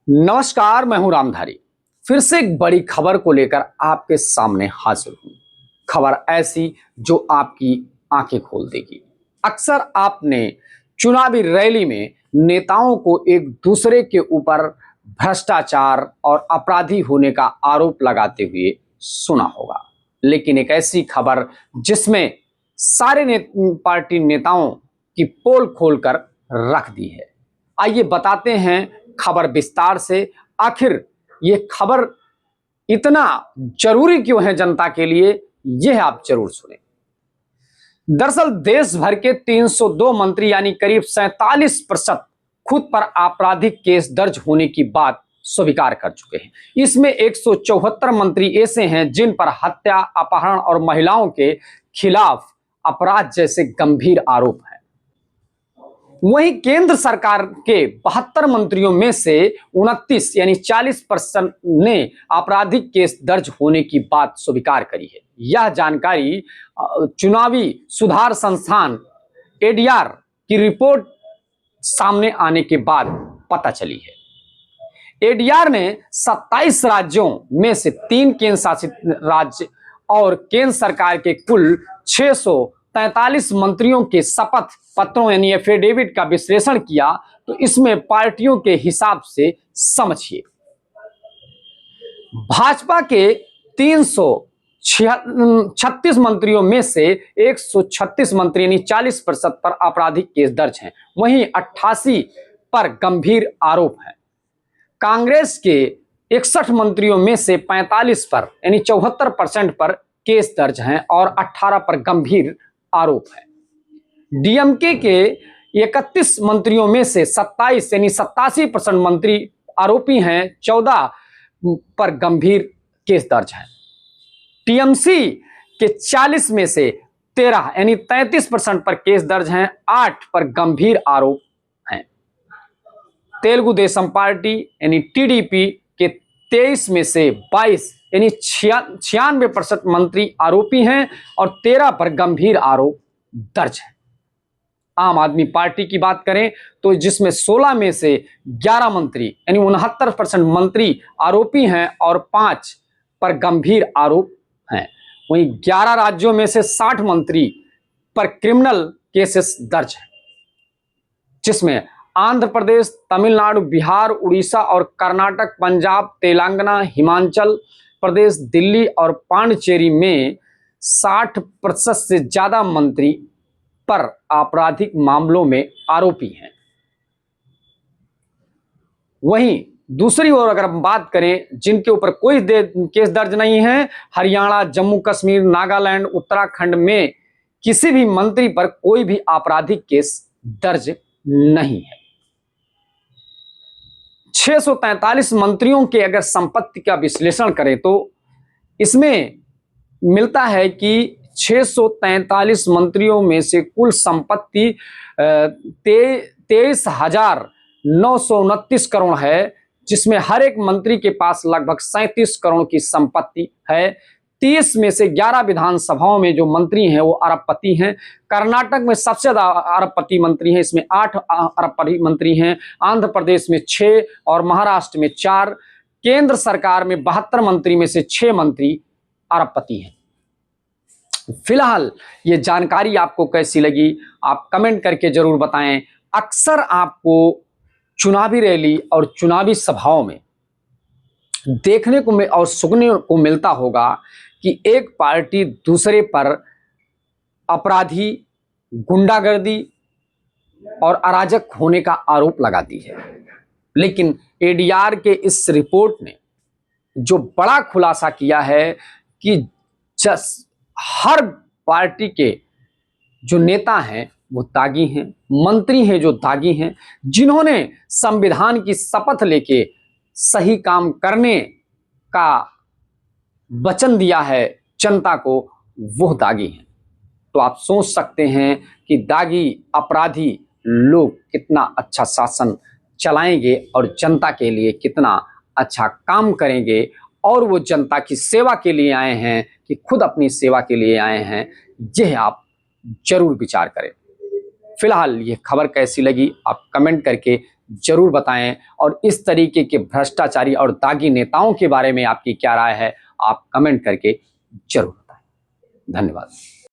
नमस्कार, मैं हूं रामधारी। फिर से एक बड़ी खबर को लेकर आपके सामने हाजिर हूं। खबर ऐसी जो आपकी आंखें खोल देगी। अक्सर आपने चुनावी रैली में नेताओं को एक दूसरे के ऊपर भ्रष्टाचार और अपराधी होने का आरोप लगाते हुए सुना होगा, लेकिन एक ऐसी खबर जिसमें सारे पार्टी नेताओं की पोल खोलकर रख दी है। आइए बताते हैं खबर विस्तार से। आखिर ये खबर इतना जरूरी क्यों है जनता के लिए, यह आप जरूर सुने। दरअसल देश भर के 302 मंत्री यानी करीब 47% खुद पर आपराधिक केस दर्ज होने की बात स्वीकार कर चुके हैं। इसमें 174 मंत्री ऐसे हैं जिन पर हत्या, अपहरण और महिलाओं के खिलाफ अपराध जैसे गंभीर आरोप हैं। वहीं केंद्र सरकार के 72 मंत्रियों में से 29 यानी 40% ने आपराधिक केस दर्ज होने की बात स्वीकार करी है। यह जानकारी चुनावी सुधार संस्थान एडीआर की रिपोर्ट सामने आने के बाद पता चली है। एडीआर ने 27 राज्यों में से 3 केंद्र शासित राज्य और केंद्र सरकार के कुल 643 मंत्रियों के शपथ पत्रों यानी एफिडेविट का विश्लेषण किया, तो इसमें पार्टियों के हिसाब से समझिए, भाजपा के 336 मंत्रियों में से 136 मंत्री यानी 40% पर आपराधिक केस दर्ज हैं। वहीं 88 पर गंभीर आरोप हैं। कांग्रेस के 61 मंत्रियों में से 45 पर यानी 74% पर केस दर्ज हैं और 18 पर गंभीर आरोप है। डीएमके के 31 मंत्रियों में से 27 यानी 87% मंत्री आरोपी हैं, 14 पर गंभीर केस दर्ज है। टीएमसी के 40 में से 13 यानी 33% पर केस दर्ज हैं, 8 पर गंभीर आरोप हैं। तेलुगु देशम पार्टी यानी टीडीपी के 23 में से 22 यानी 96% मंत्री आरोपी हैं और 13 पर गंभीर आरोप दर्ज है। आम आदमी पार्टी की बात करें तो जिसमें 16 में से 11 मंत्री यानी 69% मंत्री आरोपी हैं और 5 पर गंभीर आरोप हैं। वहीं 11 राज्यों में से 60 मंत्री पर क्रिमिनल केसेस दर्ज हैं, जिसमें आंध्र प्रदेश, तमिलनाडु, बिहार, उड़ीसा और कर्नाटक, पंजाब, तेलंगाना, हिमाचल प्रदेश, दिल्ली और पांडिचेरी में 60% से ज्यादा मंत्री पर आपराधिक मामलों में आरोपी हैं। वहीं दूसरी ओर अगर हम बात करें जिनके ऊपर कोई केस दर्ज नहीं है, हरियाणा, जम्मू कश्मीर, नागालैंड, उत्तराखंड में किसी भी मंत्री पर कोई भी आपराधिक केस दर्ज नहीं है। 643 मंत्रियों के अगर संपत्ति का विश्लेषण करें तो इसमें मिलता है कि 643 मंत्रियों में से कुल संपत्ति 23,929 करोड़ है, जिसमें हर एक मंत्री के पास लगभग 37 करोड़ की संपत्ति है। 30 में से 11 विधानसभाओं में जो मंत्री हैं वो अरबपति हैं। कर्नाटक में सबसे ज्यादा अरबपति मंत्री हैं, इसमें 8 अरबपति मंत्री हैं। आंध्र प्रदेश में 6 और महाराष्ट्र में 4। केंद्र सरकार में 72 मंत्री में से 6 मंत्री अरबपति हैं। फिलहाल ये जानकारी आपको कैसी लगी, आप कमेंट करके जरूर बताएं। अक्सर आपको चुनावी रैली और चुनावी सभाओं में देखने को और सुनने को मिलता होगा कि एक पार्टी दूसरे पर अपराधी, गुंडागर्दी और अराजक होने का आरोप लगाती है, लेकिन एडीआर के इस रिपोर्ट ने जो बड़ा खुलासा किया है कि हर पार्टी के जो नेता हैं वो दागी हैं, मंत्री हैं जो दागी हैं, जिन्होंने संविधान की शपथ लेके सही काम करने का वचन दिया है जनता को, वो दागी हैं। तो आप सोच सकते हैं कि दागी अपराधी लोग कितना अच्छा शासन चलाएंगे और जनता के लिए कितना अच्छा काम करेंगे, और वो जनता की सेवा के लिए आए हैं कि खुद अपनी सेवा के लिए आए हैं, यह आप जरूर विचार करें। फिलहाल ये खबर कैसी लगी आप कमेंट करके जरूर बताएं, और इस तरीके के भ्रष्टाचारी और दागी नेताओं के बारे में आपकी क्या राय है आप कमेंट करके जरूर बताएं। धन्यवाद।